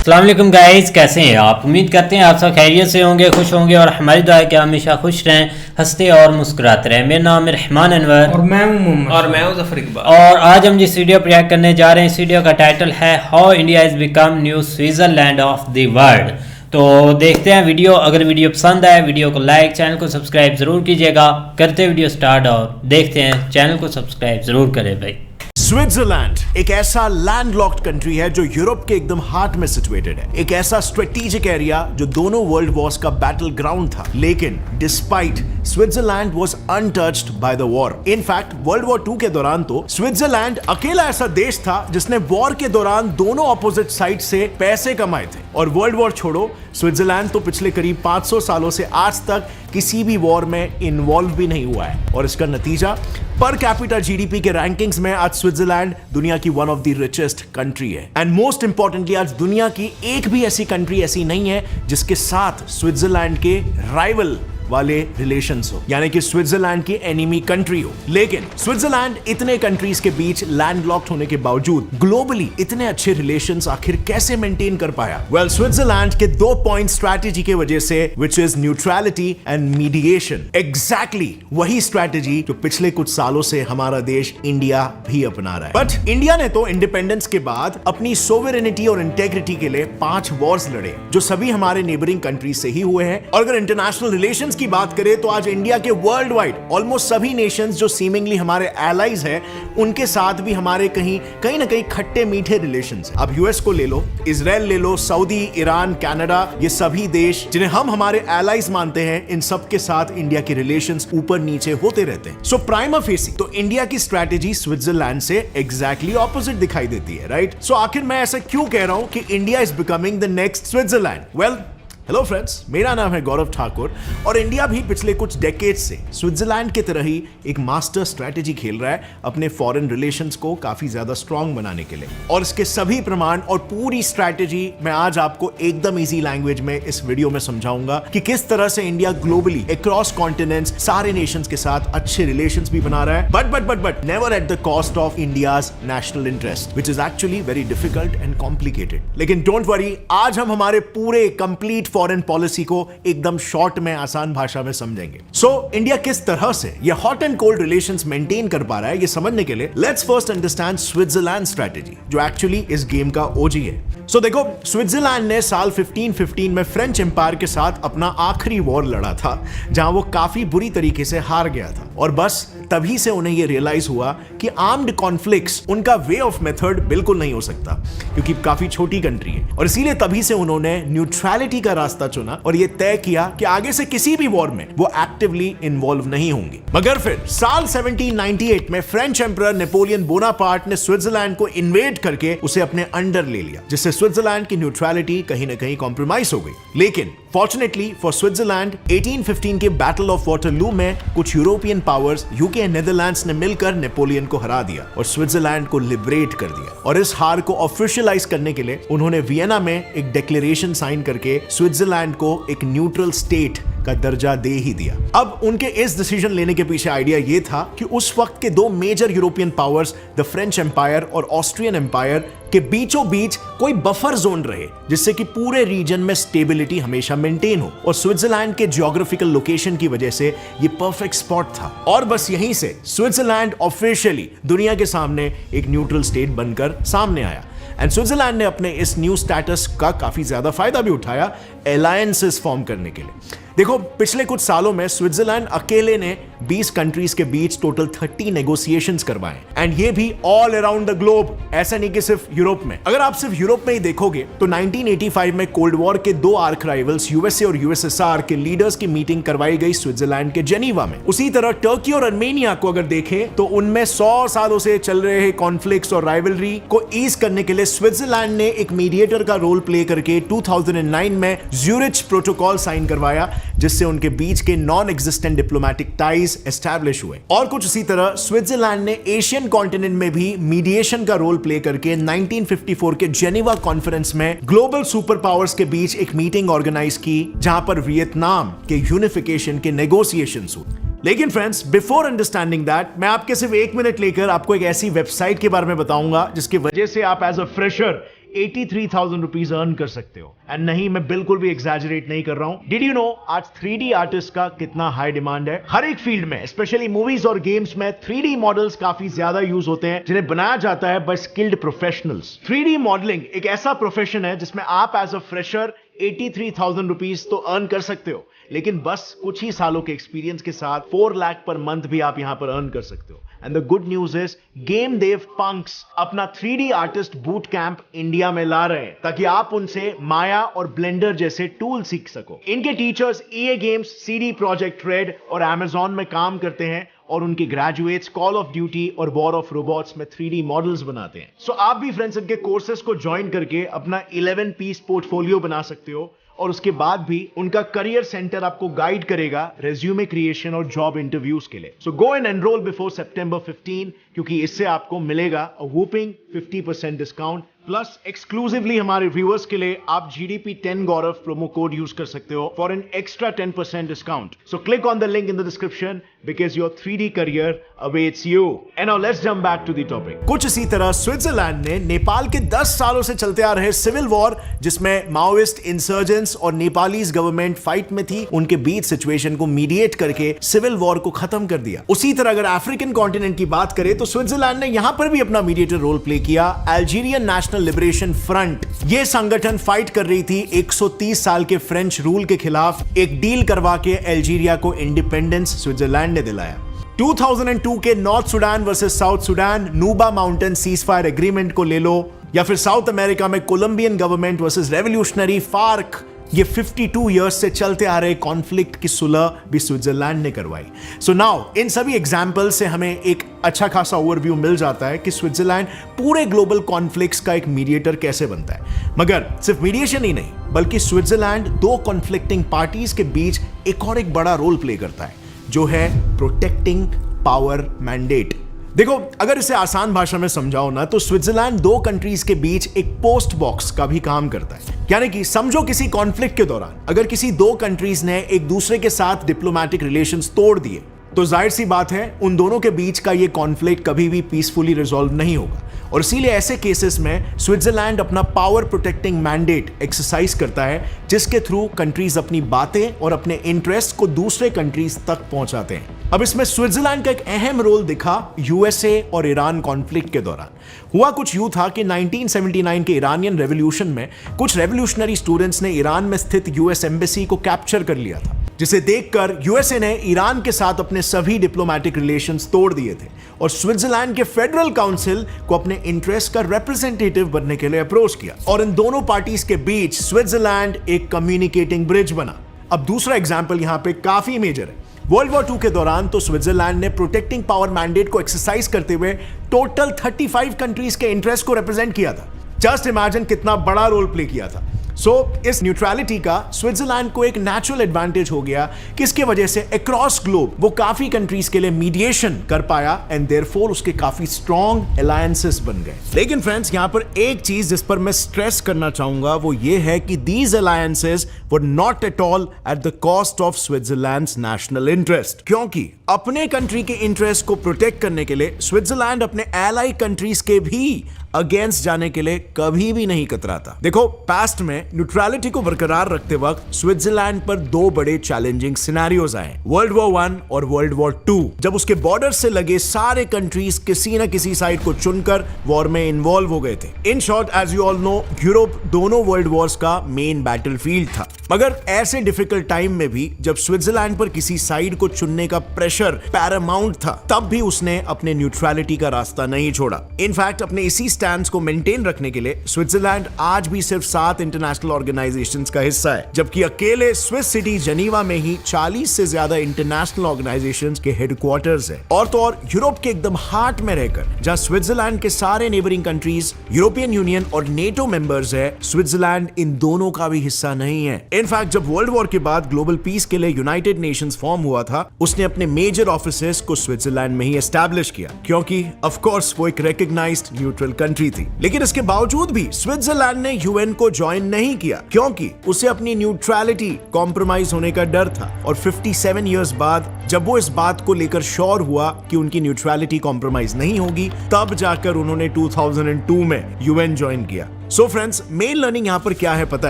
अस्सलाम वालेकुम गाइस, कैसे हैं आप। उम्मीद करते हैं आप सब खैरियत से होंगे, खुश होंगे और हमारी दुआ है कि हमेशा खुश रहें, हंसते और मुस्कुराते रहें। मेरा नाम है रहमान अनवर और मैं हूं मोहम्मद और मैं हूं जफर इकबाल। और आज हम जिस वीडियो पर रिएक्ट करने जा रहे हैं, इस वीडियो का टाइटल है how India is become new Switzerland of the world. तो देखते हैं वीडियो। अगर वीडियो पसंद आए वीडियो को लाइक, चैनल को सब्सक्राइब ज़रूर कीजिएगा। करते वीडियो स्टार्ट और देखते हैं, चैनल को सब्सक्राइब ज़रूर करें भाई। स्विट्जरलैंड एक ऐसा लैंडलॉक्ड कंट्री है जो यूरोप के एकदम हार्ट में सिचुएटेड है। एक ऐसा स्ट्रेटेजिक एरिया जो दोनों वर्ल्ड वॉर्स का बैटल ग्राउंड था। लेकिन despite Switzerland was untouched by the war. In fact world war 2 के दौरान तो स्विट्जरलैंड अकेला ऐसा देश था जिसने वॉर के दौरान दोनों ऑपोजिट साइड से पैसे कमाए थे। और वर्ल्ड वॉर छोड़ो, स्विट्जरलैंड तो पिछले करीब 500 सालों से आज तक किसी भी वॉर में इन्वॉल्व भी नहीं हुआ है। और इसका नतीजा पर कैपिटा जीडीपी के रैंकिंग्स में आज स्विट्जरलैंड दुनिया की one of the richest country है। एंड मोस्ट इंपॉर्टेंटली आज दुनिया की एक भी ऐसी कंट्री ऐसी नहीं है जिसके साथ स्विट्जरलैंड के राइवल वाले रिलेशंस हो, यानी कि स्विट्जरलैंड की एनिमी कंट्री हो। लेकिन स्विट्जरलैंड इतने कंट्रीज के बीच लैंडलॉक्ड होने के बावजूद ग्लोबली इतने अच्छे रिलेशंस आखिर कैसे मेंटेन कर पाया? वेल, स्विट्जरलैंड के 2 पॉइंट स्ट्रैटेजी के वजह से, which is neutrality and mediation. Exactly वही स्ट्रैटेजी जो पिछले कुछ सालों से हमारा देश इंडिया भी अपना रहा है। बट इंडिया ने तो इंडिपेंडेंस के बाद अपनी सोवेरेनिटी और इंटेग्रिटी के लिए 5 वॉर्स लड़े, जो सभी हमारे नेबरिंग कंट्रीज से ही हुए हैं। और अगर इंटरनेशनल रिलेशंस की बात करें तो आज इंडिया के वर्ल्ड वाइड ऑलमोस्ट सभी नेशंस जो सीमिंगली हमारे एलाइज हैं, उनके साथ भी हमारे कहीं ना कहीं खट्टे मीठे रिलेशंस। अब यूएस को ले लो, इजराइल ले लो, सऊदी, ईरान, कनाडा, ये सभी देश जिन्हें हम हमारे एलाइज मानते हैं, इन सब के साथ इंडिया के रिलेशंस ऊपर नीचे होते रहते हैं। सो प्राइमा फेसी तो इंडिया की स्ट्रैटेजी स्विट्जरलैंड से एग्जैक्टली ऑपोजिट दिखाई देती है, राइट? सो आखिर मैं ऐसा क्यों कह रहा हूं कि India is becoming the next Switzerland? Well, hello friends, मेरा नाम है गौरव ठाकुर और इंडिया भी पिछले कुछ डेकेड से स्विट्जरलैंड की तरह ही एक मास्टर स्ट्रैटेजी खेल रहा है अपने फॉरेन रिलेशंस को काफी ज्यादा स्ट्रांग बनाने के लिए। और इसके सभी प्रमाण और पूरी स्ट्रैटेजी मैं आज आपको एकदम इजी लैंग्वेज में इस वीडियो में समझाऊंगा कि किस तरह से इंडिया ग्लोबली अक्रॉस कॉन्टिनेंट्स सारे नेशंस के साथ अच्छे रिलेशंस भी बना रहा है, but never eight the cost of India's national interest, which is actually very difficult and complicated. लेकिन डोंट वरी, आज हम हमारे पूरे कंप्लीट फॉरेन पॉलिसी को एकदम शॉर्ट में आसान भाषा में समझेंगे। सो इंडिया किस तरह से ये hot and cold relations maintain कर पा रहा है, ये समझने के लिए let's first understand Switzerland strategy, जो एक्चुअली इस गेम का ओजी है। सो देखो, स्विट्जरलैंड ने साल 1515 में फ्रेंच एम्पायर के साथ अपना आखिरी वॉर लड़ा था, जहां वो काफी बुरी तरीके से हार गया था। और बस तभी से उन्हें यह रियलाइज हुआ कि आर्म्ड कॉन्फ्लिक्ट्स उनका वे ऑफ मेथड बिल्कुल नहीं हो सकता, क्योंकि काफी छोटी कंट्री है। और इसीलिए तभी से उन्होंने न्यूट्रलिटी का रास्ता चुना और यह तय किया कि आगे से किसी भी वॉर में वो एक्टिवली इन्वॉल्व नहीं होंगे। मगर फिर साल 1798 में फ्रेंच एम्परर नेपोलियन बोनापार्ट ने स्विट्जरलैंड को इन्वेड करके उसे अपने अंडर ले लिया, जिससे स्विट्जरलैंड की न्यूट्रलिटी कहीं ना कहीं कॉम्प्रोमाइज हो गई। लेकिन फॉर्चुनेटली फॉर स्विट्जरलैंड 1815 के बैटल ऑफ वाटरलू में कुछ European powers UK and Netherlands ने मिलकर नेपोलियन को हरा दिया और स्विट्जरलैंड को लिबरेट कर दिया। और इस हार को ऑफिशियलाइज करने के लिए उन्होंने वियना में एक डिक्लेरेशन साइन करके स्विट्जरलैंड को एक न्यूट्रल स्टेट का दर्जा दे ही दिया। अब उनके इस डिसीजन लेने के पीछे आइडिया यह था कि उस वक्त के 2 major European powers, the French empire और ऑस्ट्रियन एम्पायर, के बीचों बीच कोई बफर जोन रहे, जिससे कि पूरे रीजन में स्टेबिलिटी हमेशा मेंटेन हो। और स्विट्जरलैंड के जियोग्राफिकल लोकेशन की वजह से ये परफेक्ट स्पॉट था। और बस यहीं से स्विट्जरलैंड ऑफिशियली दुनिया के सामने एक न्यूट्रल स्टेट बनकर सामने आया। एंड स्विट्जरलैंड ने अपने इस न्यू स्टेटस का काफी ज्यादा फायदा भी उठाया अलायंसेस फॉर्म करने के लिए। देखो, पिछले कुछ सालों में स्विट्जरलैंड अकेले ने 20 कंट्रीज के बीच टोटल 30 नेगोशिएशंस करवाए, एंड ये भी ऑल अराउंड द ग्लोब, ऐसा नहीं कि सिर्फ यूरोप में। अगर आप सिर्फ यूरोप में ही देखोगे तो 1985 में कोल्ड वॉर के 2 आर्क राइवल्स यूएसए और यूएसएसआर के लीडर्स की मीटिंग करवाई गई स्विट्जरलैंड के जेनीवा में। उसी तरह टर्की और अर्मेनिया को अगर देखें तो उनमें 100 सालों से चल रहे कॉन्फ्लिक्ट्स और राइवलरी को ईज करने के लिए स्विट्जरलैंड ने एक मीडिएटर का रोल प्ले करके 2009 में ज्यूरिच प्रोटोकॉल साइन करवाया, जिससे उनके बीच के non existent diplomatic ties establish हुए। और कुछ उसी तरह स्विट्जरलैंड ने एशियन कॉन्टिनेंट में भी मीडिएशन का रोल प्ले करके 1954 के जेनीवा कॉन्फ्रेंस में ग्लोबल सुपर पावर्स के बीच एक मीटिंग ऑर्गेनाइज की, जहां पर वियतनाम के यूनिफिकेशन के नेगोशिएशंस हुए। लेकिन फ्रेंड्स, बिफोर अंडरस्टैंडिंग दैट, मैं आपके सिर्फ 1 मिनट लेकर आपको एक ऐसी वेबसाइट के बारे में बताऊंगा जिसकी वजह से आप as a fresher 83,000 rupees earn कर सकते हो। एंड नहीं, मैं बिल्कुल भी एग्जैजरेट नहीं कर रहा हूं। डिड यू नो आज 3D आर्टिस्ट का कितना हाई डिमांड है? हर एक फील्ड में, स्पेशली मूवीज और गेम्स में 3D मॉडल्स काफी ज्यादा यूज होते हैं, जिन्हें बनाया जाता है bye skilled professionals. 3D modelling एक ऐसा प्रोफेशन है जिसमें आप एज अ फ्रेशर 83,000 रुपीज तो अर्न कर सकते हो, लेकिन बस कुछ ही सालों के एक्सपीरियंस के साथ 4 लाख पर मंथ भी आप यहां पर अर्न कर सकते हो। And the good news is game dev punks अपना 3D artist boot camp India में ला रहे हैं, ताकि आप उनसे माया और ब्लेंडर जैसे टूल सीख सको। इनके teachers EA games, CD project red और Amazon में काम करते हैं, और उनके ग्रेजुएट्स कॉल ऑफ ड्यूटी और वॉर ऑफ रोबोट्स में 3D मॉडल्स बनाते हैं। सो आप भी फ्रेंड्स इनके कोर्सेज को ज्वाइन करके अपना 11 पीस पोर्टफोलियो बना सकते हो, और उसके बाद भी उनका करियर सेंटर आपको गाइड करेगा रेज्यूमे क्रिएशन और जॉब इंटरव्यूज के लिए। So go and enroll before September 15, क्योंकि इससे आपको मिलेगा a whopping 50% discount, plus exclusively हमारे व्यूअर्स के लिए आप GDP 10 Gaurav promo code use कर सकते हो for an extra 10% discount. So click on the link in the description because your 3D career awaits you. And now let's jump back to the topic. कुछ इसी तरह Switzerland ने नेपाल के 10 सालों से चलते आ रहे सिविल वॉर, जिसमें माओइस्ट इंसर्जेंट्स और नेपालीज गवर्नमेंट फाइट में थी, उनके बीच सिचुएशन को मीडिएट करके सिविल वॉर को खत्म कर दिया। उसी तरह अगर अफ्रीकन कॉन्टिनेंट की बात करें तो स्विट्जरलैंड ने यहां पर भी अपना मीडिएटर रोल प्ले किया। अल्जीरियन नेशनल लिबरेशन फ्रंट, यह संगठन फाइट कर रही थी 130 साल के फ्रेंच रूल के खिलाफ। एक डील करवा के अल्जीरिया को इंडिपेंडेंस स्विट्जरलैंड ने दिलाया। 2002 के north Sudan versus south Sudan Nuba mountain ceasefire agreement को ले लो, या फिर साउथ अमेरिका में कोलंबियन गवर्नमेंट वर्सेस रेवोल्यूशनरी फार्क, ये 52 इयर्स से चलते आ रहे कॉन्फ्लिक्ट की सुलह भी स्विट्जरलैंड ने करवाई। सो नाउ इन सभी एग्जाम्पल से हमें एक अच्छा खासा ओवरव्यू मिल जाता है कि स्विट्जरलैंड पूरे ग्लोबल कॉन्फ्लिक्ट्स का एक मीडिएटर कैसे बनता है। मगर सिर्फ मीडिएशन ही नहीं, बल्कि स्विट्जरलैंड दो कॉन्फ्लिक्टिंग पार्टीज के बीच एक और एक बड़ा रोल प्ले करता है, जो है प्रोटेक्टिंग पावर मैंडेट। देखो, अगर इसे आसान भाषा में समझाओ ना, तो स्विट्जरलैंड दो कंट्रीज के बीच एक पोस्ट बॉक्स का भी काम करता है। यानी कि समझो किसी कॉन्फ्लिक्ट के दौरान अगर किसी दो कंट्रीज ने एक दूसरे के साथ डिप्लोमेटिक रिलेशंस तोड़ दिए, तो जाहिर सी बात है उन दोनों के बीच का ये कॉन्फ्लिक्ट कभी भी पीसफुली रिजॉल्व नहीं होगा। और इसीलिए ऐसे केसेस में स्विट्जरलैंड अपना पावर प्रोटेक्टिंग मैंडेट एक्सरसाइज करता है, जिसके थ्रू कंट्रीज अपनी बातें और अपने इंटरेस्ट को दूसरे कंट्रीज तक पहुंचाते हैं। अब इसमें स्विट्जरलैंड का एक अहम रोल दिखा USA और ईरान कॉन्फ्लिक्ट के दौरान। हुआ कुछ यूं था कि 1979 के ईरानियन रेवोल्यूशन में कुछ रेवोल्यूशनरी स्टूडेंट्स ने ईरान में स्थित US एम्बेसी को कैप्चर कर लिया था, जिसे देखकर USA ने ईरान के साथ अपने सभी डिप्लोमेटिक रिलेशंस तोड़ दिए थे और स्विट्जरलैंड के फेडरल काउंसिल को अपने इंटरेस्ट का रिप्रेजेंटेटिव बनने के लिए अप्रोच किया, और इन दोनों पार्टीज के बीच स्विट्जरलैंड एक कम्युनिकेटिंग ब्रिज बना। अब दूसरा एग्जाम्पल यहां पे काफी मेजर है। वर्ल्ड वॉर 2 के दौरान तो स्विट्जरलैंड ने प्रोटेक्टिंग पावर मैंडेट को एक्सरसाइज करते हुए टोटल 35 कंट्रीज के इंटरेस्ट को रिप्रेजेंट किया था। जस्ट इमेजिन कितना बड़ा रोल प्ले किया था। सो इस न्यूट्रलिटी का स्विट्जरलैंड को एक नेचुरल एडवांटेज हो गया कि इसके वजह से अक्रॉस ग्लोब वो काफी कंट्रीज के लिए मीडिएशन कर पाया, एंड देयरफॉर उसके काफी स्ट्रॉन्ग अलायंसेस बन गए। लेकिन फ्रेंड्स, यहां पर एक चीज जिस पर मैं स्ट्रेस करना चाहूंगा वो ये है कि these alliances were not at all at the cost of Switzerland's national interest, क्योंकि अपने कंट्री के इंटरेस्ट को प्रोटेक्ट करने के लिए स्विट्जरलैंड अपने एलाई कंट्रीज के भी अगेंस्ट जाने के लिए कभी भी नहीं कतराता। देखो, पास्ट में न्यूट्रलिटी को बरकरार रखते वक्त स्विट्जरलैंड पर दो बड़े चैलेंजिंग सिनेरियोज आए, वर्ल्ड वॉर 1 और वर्ल्ड वॉर 2, जब उसके बॉर्डर से लगे सारे कंट्रीज किसी न किसी साइड को चुनकर वॉर में इन्वॉल्व हो गए थे। In short, as you all know, Europe दोनों वर्ल्ड वॉर्स का मेन बैटलफील्ड था। मगर ऐसे डिफिकल्ट टाइम में भी जब स्विट्जरलैंड पर किसी साइड को चुनने का प्रेशर पैरामाउंट था, तब भी उसने अपने न्यूट्रलिटी का रास्ता नहीं छोड़ा। इनफैक्ट अपने इसी स्टैंड को मेंटेन रखने के लिए स्विट्जरलैंड आज भी सिर्फ 7 इंटरनेशनल ऑर्गेनाइजेशंस का हिस्सा है, जबकि अकेले स्विस सिटी जेनीवा में ही 40 से ज्यादा इंटरनेशनल ऑर्गेनाइजेशंस के हेडक्वार्टर्स है। और तो और यूरोप के एकदम हार्ट में रहकर, जहां स्विट्जरलैंड के सारे नेबरिंग कंट्रीज यूरोपियन यूनियन और नेटो मेंबर्स है, स्विट्जरलैंड इन दोनों का भी हिस्सा नहीं है। इनफैक्ट जब वर्ल्ड वॉर के बाद ग्लोबल पीस के लिए यूनाइटेड नेशंस फॉर्म हुआ था, उसने अपने मेजर ऑफिसेस को स्विट्जरलैंड में ही एस्टैब्लिश किया, क्योंकि ऑफ कोर्स वो एक रिकॉग्नाइज्ड न्यूट्रल कंट्री थी। लेकिन इसके बावजूद भी स्विट्जरलैंड ने यूएन को ज्वाइन नहीं किया, क्योंकि उसे अपनी न्यूट्रलिटी कॉम्प्रोमाइज होने का डर था। और 57 इयर्स बाद जब वो इस बात को लेकर श्योर हुआ कि उनकी न्यूट्रलिटी कॉम्प्रोमाइज नहीं होगी, तब जाकर उन्होंने 2002 में यूएन ज्वाइन किया। सो फ्रेंड्स, मेन लर्निंग यहाँ पर क्या है पता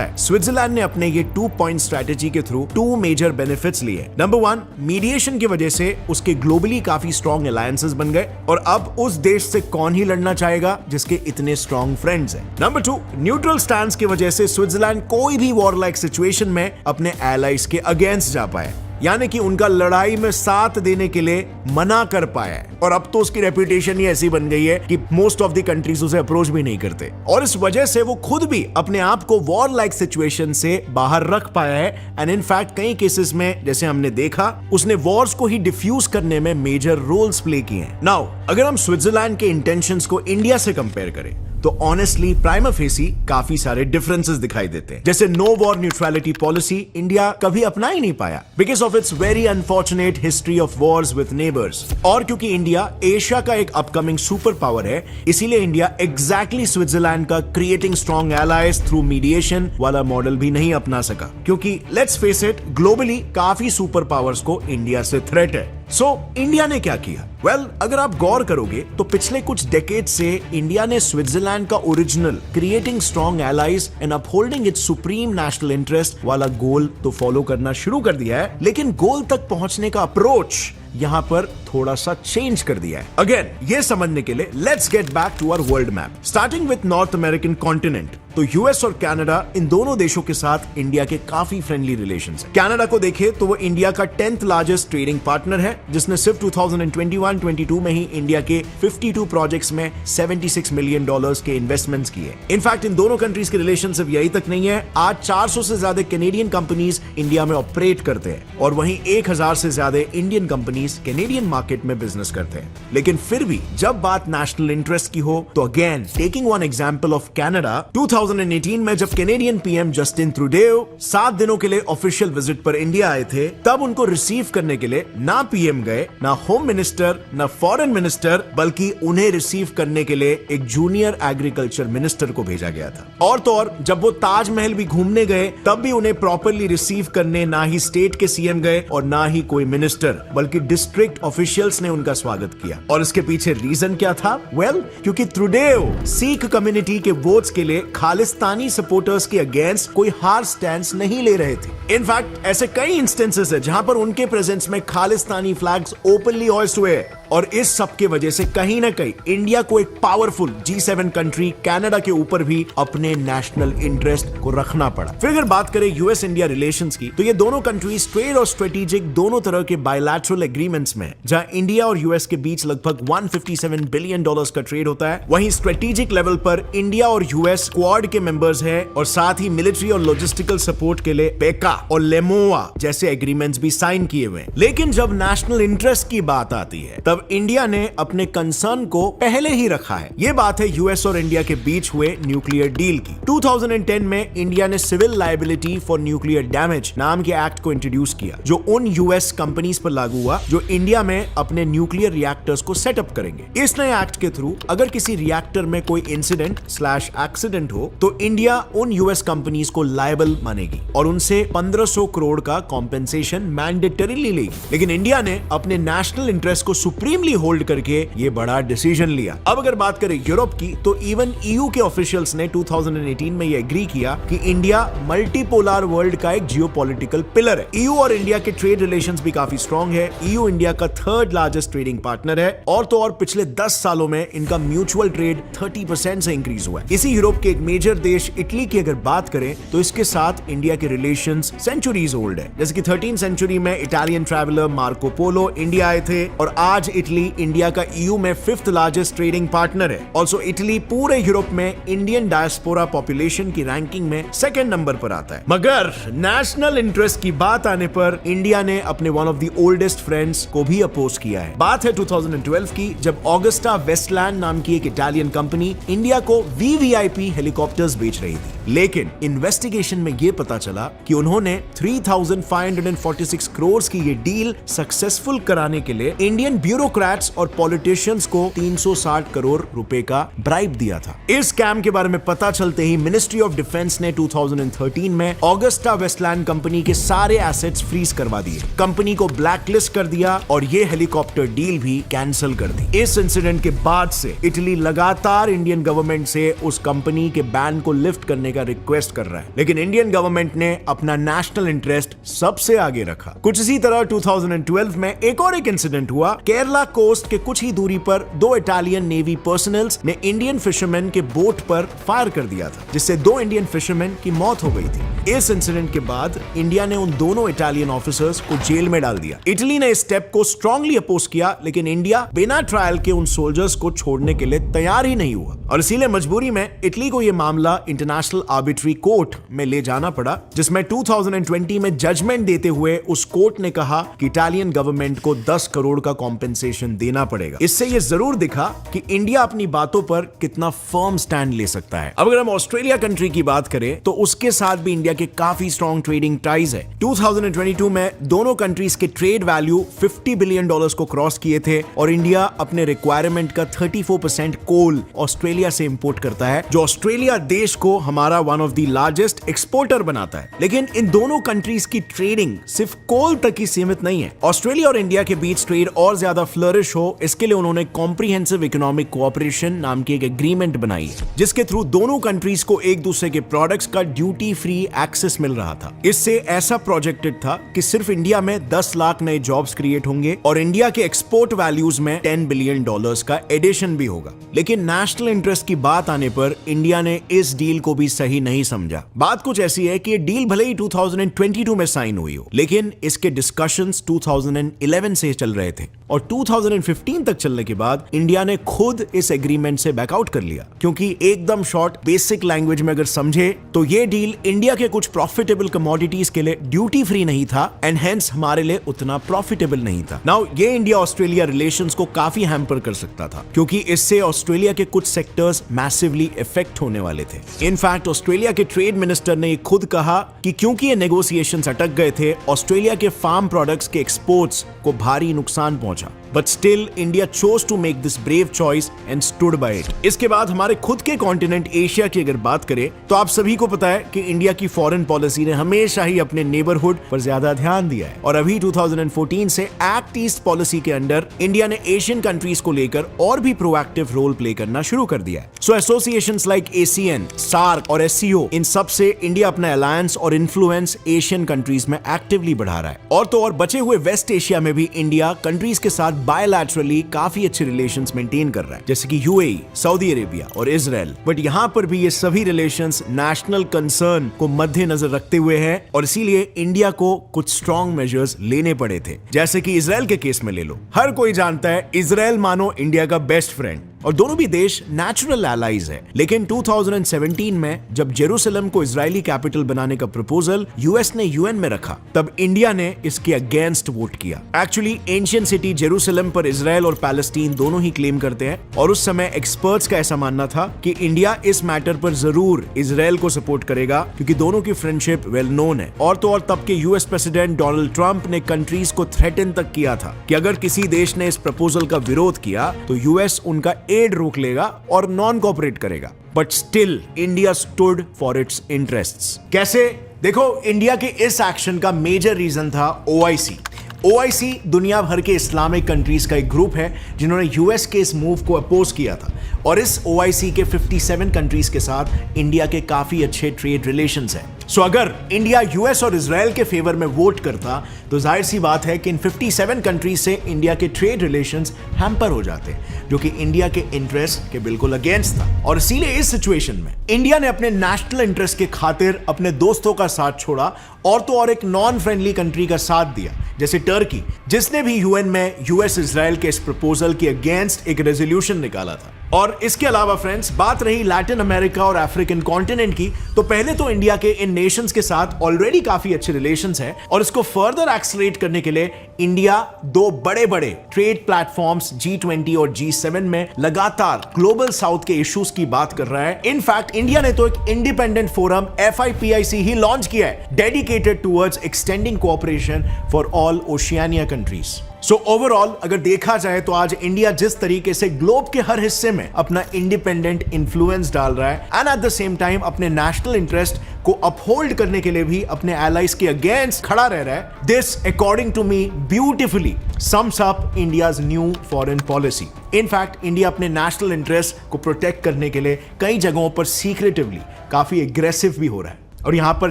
है? स्विट्जरलैंड ने अपने ये 2 पॉइंट स्ट्रेटेजी के थ्रू 2 मेजर बेनिफिट्स लिए। नंबर 1, मीडिएशन की वजह से उसके ग्लोबली काफी स्ट्रॉन्ग अलायंसेस बन गए और अब उस देश से कौन ही लड़ना चाहेगा जिसके इतने स्ट्रॉन्ग फ्रेंड्स हैं। नंबर 2, न्यूट्रल स्टैंड की वजह से स्विट्जरलैंड कोई भी वॉर लाइक सिचुएशन में अपने एलाइज के अगेंस्ट जा पाए, यानी कि उनका लड़ाई में साथ देने के लिए मना कर पाया है। और अब तो उसकी रेपुटेशन ही ऐसी बन गई है कि मोस्ट ऑफ द कंट्रीज उसे अप्रोच भी नहीं करते और इस वजह से वो खुद भी अपने आप को वॉर लाइक सिचुएशन से बाहर रख पाया है। एंड इनफैक्ट कई केसेस में जैसे हमने देखा, उसने वॉर्स को ही डिफ्यूज करने में मेजर रोल्स प्ले किए हैं। नाउ अगर हम स्विट्जरलैंड के इंटेंशंस को इंडिया से कंपेयर करें तो ऑनेस्टली प्राइमा फेसी काफी सारे डिफरेंसेस दिखाई देते हैं। जैसे no war neutrality policy India कभी अपना ही नहीं पाया because of its very unfortunate history of wars with neighbours. और क्योंकि इंडिया एशिया का एक अपकमिंग सुपर पावर है, इसीलिए इंडिया एग्जैक्टली स्विट्जरलैंड का creating strong allies through mediation वाला मॉडल भी नहीं अपना सका, क्योंकि लेट्स फेस इट, ग्लोबली काफी सुपर पावर्स को इंडिया से थ्रेट है। सो इंडिया ने क्या किया? वेल, अगर आप गौर करोगे तो पिछले कुछ डेकेड से इंडिया ने स्विट्जरलैंड का original creating strong allies and upholding it's supreme national interest वाला गोल तो फॉलो करना शुरू कर दिया है, लेकिन गोल तक पहुंचने का अप्रोच यहां पर थोड़ा सा चेंज कर दिया है। अगेन, ये समझने के लिए let's get back to our world map, starting with North American continent. तो यूएस और कनाडा, इन दोनों देशों के साथ इंडिया के काफी फ्रेंडली रिलेशंस हैं। कनाडा को देखें तो वो इंडिया का 10th लार्जेस्ट ट्रेडिंग पार्टनर है, जिसने सिर्फ 2021-22 में ही इंडिया के 52 प्रोजेक्ट्स में $76 मिलियन के इन्वेस्टमेंट्स किए। इनफैक्ट इन दोनों कंट्रीज के रिलेशन सिर्फ यही तक नहीं है, आज 400 से ज्यादा कैनेडियन कंपनीज इंडिया में ऑपरेट करते हैं और वहीं 1000 से ज्यादा इंडियन कंपनीज कैनेडियन मार्केट में बिजनेस करते हैं। लेकिन फिर भी जब बात नेशनल इंटरेस्ट की हो तो again, taking one example of Canada, 2018 में जब कैनेडियन पीएम जस्टिन ट्रूडेओ 7 दिनों के लिए ऑफिशियल विजिट पर इंडिया आए थे, तब उनको रिसीव करने के लिए ना पीएम गए, ना होम मिनिस्टर, ना फॉरेन मिनिस्टर, बल्कि उन्हें रिसीव करने के लिए एक जूनियर एग्रीकल्चर मिनिस्टर को भेजा गया था। और तो और जब वो ताजमहल भी घूमने गए, तब भी उन्हें प्रॉपरली रिसीव करने ना ही स्टेट के सीएम गए और ना ही कोई मिनिस्टर, बल्कि डिस्ट्रिक्ट ऑफिशियल्स ने उनका स्वागत किया। और इसके पीछे रीजन क्या था? वेल, क्योंकि ट्रूडेओ सिख कम्युनिटी के वोट्स के लिए खालिस्तानी सपोर्टर्स के अगेंस्ट कोई हार्ड स्टैंड नहीं ले रहे थे। इनफैक्ट ऐसे कई इंस्टेंसेस है जहां पर उनके प्रेजेंस में खालिस्तानी फ्लैग्स ओपनली होइस्ट हुए और इस सब के वजह से कहीं ना कहीं इंडिया को एक पावरफुल G7 कंट्री कनाडा के ऊपर भी अपने नेशनल इंटरेस्ट को रखना पड़ा। फिर अगर बात करें यूएस इंडिया रिलेशंस की, तो ये दोनों कंट्रीज ट्रेड और स्ट्रेटेजिक दोनों तरह के बायलैटरल एग्रीमेंट्स में, जहां इंडिया और यूएस के बीच लगभग $157 बिलियन का ट्रेड होता है, वहीं स्ट्रेटेजिक लेवल पर इंडिया और यूएस क्वाड के मेंबर्स हैं और साथ ही मिलिट्री और लॉजिस्टिकल सपोर्ट के लिए पेका और लेमोआ जैसे एग्रीमेंट्स भी साइन किए हुए। लेकिन जब नेशनल इंटरेस्ट की बात आती है, तब इंडिया ने अपने कंसर्न को पहले ही रखा है। यह बात है यूएस और इंडिया के बीच हुए न्यूक्लियर डील की। 2010 में इंडिया ने civil liability for nuclear damage नाम के एक्ट को इंट्रोड्यूस किया, जो उन यूएस कंपनीज पर लागू हुआ जो इंडिया में अपने न्यूक्लियर रिएक्टर्स को सेटअप करेंगे। इस नए एक्ट के थ्रू अगर किसी रिएक्टर में कोई इंसिडेंट/एक्सीडेंट हो तो इंडिया उन यूएस कंपनीज को लायबल मानेगी और उनसे 1500 करोड़ का कॉम्पेंसेशन मैंडेटरीली लेगी। लेकिन इंडिया ने अपने नेशनल इंटरेस्ट को सुप्रीमली होल्ड करके ये बड़ा डिसीजन लिया। अब अगर बात करें यूरोप की, तो इवन ईयू के ऑफिशियल्स ने 2018 में ये एग्री किया कि इंडिया मल्टीपोलर वर्ल्ड का एक जियोपॉलिटिकल पिलर है। ईयू और इंडिया के ट्रेड रिलेशंस भी काफी स्ट्रॉन्ग है। ईयू इंडिया का 3rd लार्जेस्ट ट्रेडिंग पार्टनर है और तो और पिछले 10 सालों में इनका म्यूचुअल ट्रेड 30% से इंक्रीज हुआ है। इसी यूरोप के एक मेजर देश इटली की अगर बात करें तो इसके साथ इंडिया के रिलेशंस सेंचुरीज ओल्ड है। जैसे कि 13th सेंचुरी में Italian traveller Marco Polo India आए थे और आज इटली इंडिया का ईयू में 5th लार्जेस्ट ट्रेडिंग पार्टनर है। ऑल्सो इटली पूरे यूरोप में इंडियन डायस्पोरा पॉपुलेशन की रैंकिंग में 2nd नंबर पर आता है। मगर नेशनल इंटरेस्ट की बात आने पर इंडिया ने अपने one of the oldest friends को भी अपोज किया है। बात है 2012 की, जब ऑगस्टा वेस्टलैंड नाम की एक इटालियन कंपनी इंडिया को VVIP हेलीकॉप्टर्स बेच रही थी। लेकिन इन्वेस्टिगेशन में यह पता चला कि उन्होंने 3546 करोड़ की ये डील सक्सेसफुल कराने के लिए इंडियन ब्यूरो ब्यूरोक्रेट्स और पॉलिटिशियंस को 360 करोड़ रुपए का ब्राइब दिया था। इस स्कैम के बारे में पता चलते ही मिनिस्ट्री ऑफ डिफेंस ने 2013 में ऑगस्टा वेस्टलैंड कंपनी के सारे एसेट्स फ्रीज करवा दिए, कंपनी को ब्लैकलिस्ट कर दिया और ये हेलीकॉप्टर डील भी कैंसिल कर दी। इस इंसिडेंट के बाद से इटली लगातार इंडियन गवर्नमेंट से उस कंपनी के बैन को लिफ्ट करने का रिक्वेस्ट कर रहा है, लेकिन इंडियन गवर्नमेंट ने अपना नेशनल इंटरेस्ट सबसे आगे रखा। कुछ इसी तरह 2012 में एक और इंसिडेंट हुआ। केरला कोस्ट के कुछ ही दूरी पर दो इटालियन नेवी पर्सनल्स ने इंडियन फिशरमैन के बोट पर फायर कर दिया था, जिससे दो इंडियन फिशरमैन की मौत हो गई थी। इस इंसिडेंट के बाद इंडिया ने उन दोनों इटालियन ऑफिसर्स को जेल में डाल दिया। इटली ने इस स्टेप को स्ट्रांगली अपोज किया, लेकिन इंडिया बिना ट्रायल के उन सोल्जर्स को छोड़ने के लिए तैयार ही नहीं हुआ और इसीलिए मजबूरी में इटली को यह मामला इंटरनेशनल आर्बिट्री कोर्ट में ले जाना पड़ा, जिसमें 2020 में जजमेंट देते हुए उस कोर्ट ने कहा कि इटालियन गवर्नमेंट को 10 करोड़ का कॉम्पेंसेशन देना पड़ेगा। इससे यह जरूर दिखा कि इंडिया अपनी बातों पर कितना फर्म स्टैंड ले सकता है। अब अगर हम ऑस्ट्रेलिया कंट्री की बात करें तो उसके साथ भी इंडिया के काफी स्ट्रॉन्ग ट्रेडिंग टाइज है। 2022 में दोनों कंट्रीज के ट्रेड वैल्यू $50 बिलियन को क्रॉस किए थे और इंडिया अपने रिक्वायरमेंट का 34% कोल ऑस्ट्रेलिया से इंपोर्ट करता है, जो ऑस्ट्रेलिया देश को हमारा one of the largest exporter बनाता है। लेकिन इन दोनों कंट्रीज की ट्रेडिंग सिर्फ कोल तक ही सीमित नहीं है। ऑस्ट्रेलिया और इंडिया के बीच ट्रेड और ज्यादा फ्लरिश हो, इसके लिए उन्होंने कॉम्प्रिहेंसिव इकोनॉमिक कोऑपरेशन नाम की एक एग्रीमेंट बनाई है, जिसके थ्रू दोनों कंट्रीज को एक दूसरे के प्रोडक्ट्स का ड्यूटी फ्री एक्सेस मिल रहा था। इससे ऐसा प्रोजेक्टेड था कि सिर्फ इंडिया में 10 लाख नए जॉब्स क्रिएट होंगे और इंडिया के एक्सपोर्ट वैल्यूज में $10 बिलियन का एडिशन भी होगा। लेकिन नेशनल इंटरेस्ट की बात आने पर इंडिया ने इस डील को भी सही नहीं समझा। बात कुछ ऐसी है कि ये डील भले ही 2022 में साइन हुई हो, लेकिन इसके डिस्कशंस 2011 से चल रहे थे और 2015 तक चलने के बाद इंडिया ने खुद इस एग्रीमेंट से बैकआउट कर लिया, क्योंकि एकदम शॉर्ट बेसिक लैंग्वेज में अगर समझे तो ये डील इंडिया के कुछ प्रॉफिटेबल कमोडिटीज के लिए ड्यूटी फ्री नहीं था एंड हेंस हमारे लिए उतना प्रॉफिटेबल नहीं था। नाउ ये इंडिया ऑस्ट्रेलिया रिलेशंस को काफी हैम्पर कर सकता था, क्योंकि इससे ऑस्ट्रेलिया के कुछ सेक्टर्स मैसिवली इफेक्ट होने वाले थे। इनफैक्ट ऑस्ट्रेलिया के ट्रेड मिनिस्टर ने खुद कहा कि क्योंकि ये नेगोशिएशंस अटक गए थे, ऑस्ट्रेलिया के फार्म प्रोडक्ट्स के एक्सपोर्ट्स को भारी नुकसान पहुंचा, but still India chose to make this brave choice and stood by it. इसके बाद हमारे खुद के कॉन्टिनेंट एशिया की अगर बात करें तो आप सभी को पता है कि इंडिया की फॉरेन पॉलिसी ने हमेशा ही अपने नेबरहुड पर ज्यादा ध्यान दिया है और अभी 2014 से एक्ट ईस्ट पॉलिसी के अंडर इंडिया ने एशियन कंट्रीज को लेकर और भी प्रोएक्टिव रोल प्ले करना शुरू कर दिया है। सो एसोसिएशंस लाइक ASEAN, SAARC और SCO, इन सब से इंडिया अपना अलायंस और इन्फ्लुएंस एशियन कंट्रीज में एक्टिवली बढ़ा रहा है। और तो और बचे हुए वेस्ट एशिया में भी इंडिया कंट्रीज के साथ बायलैटरली काफी अच्छे रिलेशंस मेंटेन कर रहा है, जैसे कि UAE, सऊदी अरेबिया और इजराइल। बट यहाँ पर भी ये सभी रिलेशंस नेशनल कंसर्न को मद्देनजर रखते हुए हैं और इसीलिए इंडिया को कुछ स्ट्रॉन्ग मेजर्स लेने पड़े थे, जैसे कि इजराइल के केस में ले लो। हर कोई जानता है इजराइल मानो इंडिया का बेस्ट फ्रेंड और दोनों भी देश नेचुरल एलाइज है। लेकिन 2017 में जब जेरूसलम को इजरायली कैपिटल बनाने का प्रपोजल यूएस ने UN में रखा, तब इंडिया ने इसके अगेंस्ट वोट किया। एक्चुअली एंशिएंट सिटी जेरूसलम पर इजराइल और पैलेस्टीन दोनों ही क्लेम करते हैं और उस समय एक्सपर्ट्स का ऐसा मानना था कि इंडिया इस मैटर पर जरूर इजराइल को सपोर्ट करेगा, क्योंकि दोनों की फ्रेंडशिप वेल नोन है। और तो और तब के यूएस प्रेसिडेंट डोनाल्ड ट्रंप ने कंट्रीज को थ्रेटन तक किया था कि अगर किसी देश ने इस प्रपोजल का विरोध किया तो यूएस उनका एड रोक लेगा और नॉन कोऑपरेट करेगा। But still India stood for its interests. कैसे? देखो, इंडिया के इस एक्शन का मेजर रीजन था OIC। OIC दुनिया भर के इस्लामिक कंट्रीज का एक ग्रुप है जिन्होंने यूएस के इस मूव को अपोज किया था और इस OIC के 57 कंट्रीज के साथ इंडिया के काफी अच्छे ट्रेड रिलेशंस हैं। सो अगर इंडिया यूएस और इजराइल के फेवर में वोट करता तो जाहिर सी बात है कि इन 57 कंट्रीज से इंडिया के ट्रेड रिलेशंस हैम्पर हो जाते, जो कि इंडिया के इंटरेस्ट के बिल्कुल अगेंस्ट था। और इसीलिए इस सिचुएशन में इंडिया ने अपने नेशनल इंटरेस्ट के खातिर अपने दोस्तों का साथ छोड़ा और तो और एक नॉन फ्रेंडली कंट्री का साथ दिया, जैसे टर्की, जिसने भी UN में यूएस इजराइल के इस प्रपोजल के अगेंस्ट एक रेजोल्यूशन निकाला था। और इसके अलावा फ्रेंड्स, बात रही लैटिन अमेरिका और अफ्रीकन कॉन्टिनेंट की, तो पहले तो इंडिया के इन नेशंस के साथ ऑलरेडी काफी अच्छे रिलेशंस हैं और इसको फर्दर एक्सेलरेट करने के लिए इंडिया दो बड़े बड़े ट्रेड प्लेटफॉर्म्स G20 और G7 में लगातार ग्लोबल साउथ के इश्यूज की बात कर रहा है। इनफैक्ट इंडिया ने तो एक इंडिपेंडेंट फोरम FIPIC ही लॉन्च किया है, dedicated towards extending cooperation for all Oceania countries. So overall अगर देखा जाए तो आज इंडिया जिस तरीके से ग्लोब के हर हिस्से में अपना इंडिपेंडेंट इन्फ्लुएंस डाल रहा है and at the same time अपने नेशनल इंटरेस्ट को अपहोल्ड करने के लिए भी अपने एलाइज के अगेंस्ट खड़ा रह रहा है, this according to me beautifully sums up India's new foreign policy. In fact India अपने नेशनल इंटरेस्ट को प्रोटेक्ट करने के लिए कई जगहों पर सीक्रेटिवली काफी एग्रेसिव भी हो रहा है। और यहां पर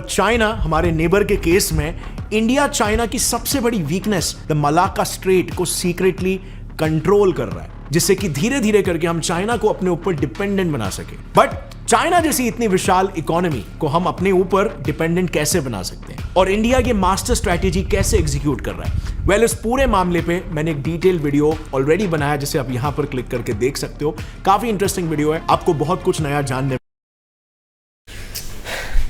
चाइना हमारे नेबर के केस में इंडिया चाइना की सबसे बड़ी वीकनेस द मलाक्का स्ट्रेट को सीक्रेटली कंट्रोल कर रहा है, जिससे कि धीरे धीरे करके हम चाइना को अपने ऊपर डिपेंडेंट बना सके। बट चाइना जैसी इतनी विशाल इकोनॉमी को हम अपने ऊपर डिपेंडेंट कैसे बना सकते हैं और इंडिया ये मास्टर स्ट्रैटेजी कैसे एग्जीक्यूट कर रहा है? वेल, इस पूरे मामले पे मैंने एक डिटेल वीडियो ऑलरेडी बनाया जिसे आप यहां पर क्लिक करके देख सकते हो। काफी इंटरेस्टिंग वीडियो है, आपको बहुत कुछ नया जानने।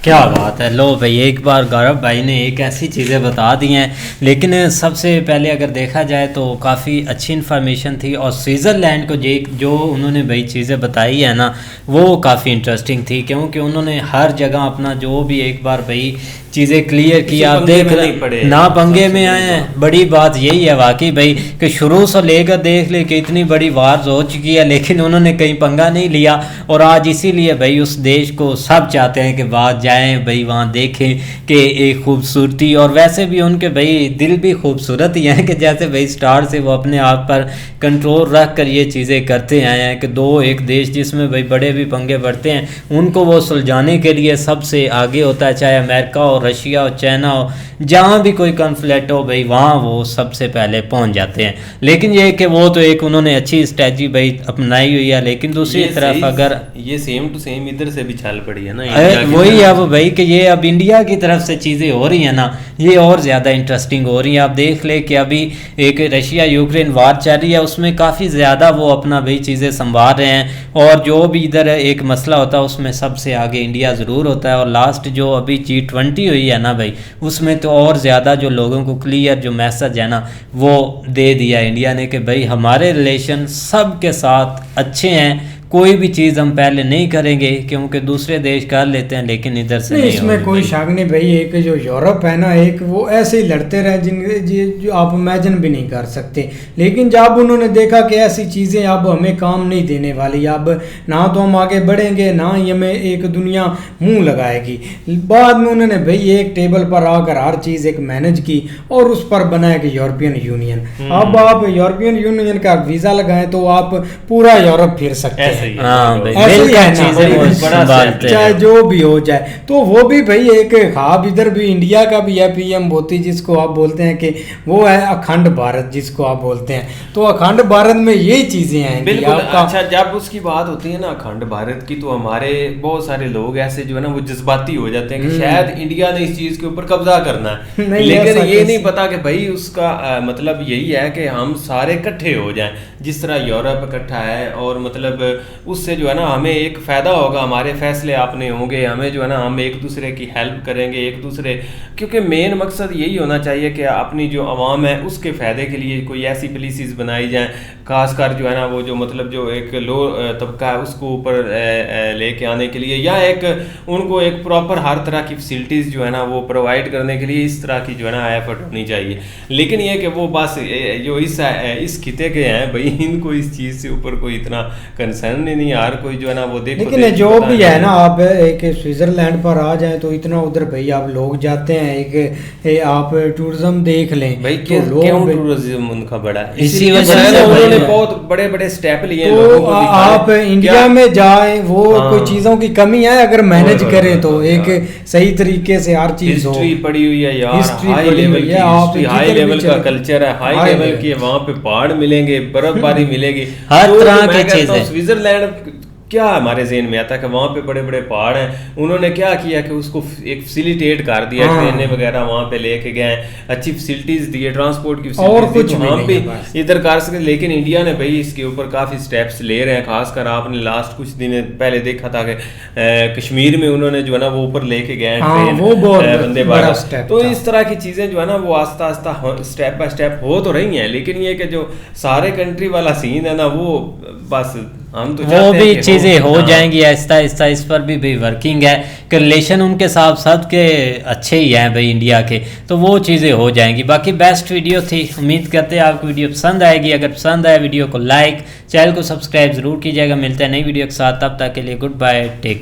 क्या बात है। लो भाई, एक बार गौरव भाई ने एक ऐसी चीज़ें बता दी हैं, लेकिन सबसे पहले अगर देखा जाए तो काफ़ी अच्छी इन्फॉर्मेशन थी और स्विट्ज़रलैंड को जो उन्होंने भाई चीज़ें बताई है ना, वो काफ़ी इंटरेस्टिंग थी, क्योंकि उन्होंने हर जगह अपना जो भी एक बार भाई चीज़ें क्लियर की। आप देख ना पंगे में आए हैं, बड़ी बात यही है वाकई भाई कि शुरू से लेकर देख ले कि इतनी बड़ी वार्स हो चुकी है, लेकिन उन्होंने कहीं पंगा नहीं लिया। और आज इसीलिए भाई उस देश को सब चाहते हैं कि बात जाएं भाई, वहाँ देखें कि एक खूबसूरती, और वैसे भी उनके भाई दिल भी खूबसूरत ही हैं कि जैसे भाई स्टार से वो अपने आप पर कंट्रोल रख कर ये चीज़ें करते आए हैं कि एक देश जिसमें भाई बड़े भी पंगे बढ़ते हैं उनको वो सुलझाने के लिए सबसे आगे होता है, चाहे अमेरिका हो, रशिया हो, चाइना हो, जहाँ भी कोई कॉन्फ्लिक्ट हो भाई वहाँ वो सबसे पहले पहुँच जाते हैं। लेकिन ये कि वो तो एक उन्होंने अच्छी स्ट्रेटजी भाई अपनाई हुई है, लेकिन दूसरी तरफ अगर ये सेम टू सेम इधर से भी चल पड़ी है ना, वही अब भाई कि ये अब इंडिया की तरफ से चीज़ें हो रही हैं ना, ये और ज़्यादा इंटरेस्टिंग हो रही हैं। आप देख ले कि अभी एक रशिया यूक्रेन वार चल रही है, उसमें काफ़ी ज़्यादा वो अपना भाई चीज़ें संभाल रहे हैं, और जो भी इधर एक मसला होता है उसमें सबसे आगे इंडिया ज़रूर होता है। और लास्ट जो अभी G20 हुई है ना भाई, उसमें तो और ज़्यादा जो लोगों को क्लियर जो मैसेज है ना वो दे दिया इंडिया ने कि भाई हमारे रिलेशन सब के साथ अच्छे हैं, कोई भी चीज़ हम पहले नहीं करेंगे क्योंकि दूसरे देश कर लेते हैं, लेकिन इधर से नहीं। इसमें कोई शक नहीं भाई, एक जो यूरोप है ना, एक वो ऐसे ही लड़ते रहे जो आप इमेजिन भी नहीं कर सकते। लेकिन जब उन्होंने देखा कि ऐसी चीज़ें अब हमें काम नहीं देने वाली, अब ना तो हम आगे बढ़ेंगे ना ही हमें एक दुनिया मुंह लगाएगी, बाद में उन्होंने भाई एक टेबल पर आकर हर चीज़ एक मैनेज की और उस पर बनाया कि यूरोपियन यूनियन। अब आप यूरोपियन यूनियन का वीज़ा लगाएं तो आप पूरा यूरोप फिर सकते हैं। चाहे जो भी हो जाए, तो वो भी भाई एक ख्वाब इधर भी इंडिया का भी है, PM मोदी जिसको आप बोलते हैं कि वो है अखंड भारत जिसको आप बोलते हैं, तो अखंड भारत में यही चीजें हैं। बिल्कुल। अच्छा, जब उसकी बात होती है ना अखंड भारत की, तो हमारे बहुत सारे लोग ऐसे जो है ना वो जज्बाती हो जाते हैं कि शायद इंडिया ने इस चीज के ऊपर कब्जा करना है, लेकिन ये नहीं पता कि भाई उसका मतलब यही है कि हम सारे इकट्ठे हो जाएं, जिस तरह यूरोप इकट्ठा है, और मतलब उससे जो है ना हमें एक फ़ायदा होगा, हमारे फैसले आपने होंगे, हमें जो है ना हम एक दूसरे की हेल्प करेंगे एक दूसरे, क्योंकि मेन मकसद यही होना चाहिए कि अपनी जो आवाम है उसके फ़ायदे के लिए कोई ऐसी पॉलिसीज़ बनाई जाएं, खासकर जो है ना वो जो मतलब जो एक लो तबका है उसको ऊपर लेके आने के लिए, या एक उनको एक प्रॉपर हर तरह की फैसिलिटीज़ जो है ना वो प्रोवाइड करने के लिए इस तरह की जो है ना एफर्ट होनी चाहिए। लेकिन ये कि वो बस जो इस खिते के हैं भाई, इनको इस चीज़ से ऊपर कोई इतना कंसर्न नहीं, यार कोई जो है ना वो देखो। लेकिन जो भी है ना, आप एक स्विट्जरलैंड पर आ जाए तो इतना उधर भाई आप लोग जाते हैं, एक आप टूरिज्म देख लें भाई, तो क्यों टूरिज्म उनका बड़ा है, इसी वजह से उन्होंने बहुत बड़े बड़े स्टेप लिए तो लोगों को आप इंडिया में जाए, वो कोई चीजों की कमी है अगर मैनेज करें तो एक सही तरीके से हर चीज हो। हिस्ट्री पड़ी हुई है यार, हाई लेवल का कल्चर है, हाई लेवल की, वहाँ पे पहाड़ मिलेंगे, बर्फबारी मिलेगी, हर तरह की चीजें। स्विट्जरलैंड क्या हमारे जहन में आता है कि वहाँ पे बड़े बड़े पहाड़ हैं, उन्होंने क्या किया कि उसको एक फैसिलिटेट कर दिया, ट्रेनें वगैरह वहाँ पे लेके गए, अच्छी फैसिलिटीज दी, ट्रांसपोर्ट की और फैसिलिटीज कुछ दी, भी हम भी नहीं इधर कर सके। लेकिन इंडिया ने भाई इसके ऊपर काफ़ी स्टेप्स ले रहे हैं। खासकर आपने लास्ट कुछ दिन पहले देखा था कि कश्मीर में उन्होंने जो है ना वो ऊपर लेके गए ट्रेन, वो बहुत वंदे बड़ा भारत। स्टेप तो था। इस तरह की चीज़ें जो है ना वो आस्ता आस्ता स्टेप बाय स्टेप हो तो रही हैं, लेकिन ये कि जो सारे कंट्री वाला सीन है ना वो बस हम तो वो भी चीज़ें हो जाएंगी आहिस्ता आहिस्ता। इस पर भी भाई वर्किंग है कि रिलेशन उनके साथ सब के अच्छे ही हैं भाई इंडिया के, तो वो चीज़ें हो जाएंगी। बाकी बेस्ट वीडियो थी, उम्मीद करते हैं आपको वीडियो पसंद आएगी। अगर पसंद आए वीडियो को लाइक, चैनल को सब्सक्राइब ज़रूर कीजिएगा। मिलते हैं नई वीडियो के साथ, तब तक के लिए गुड बाय, टेक केयर।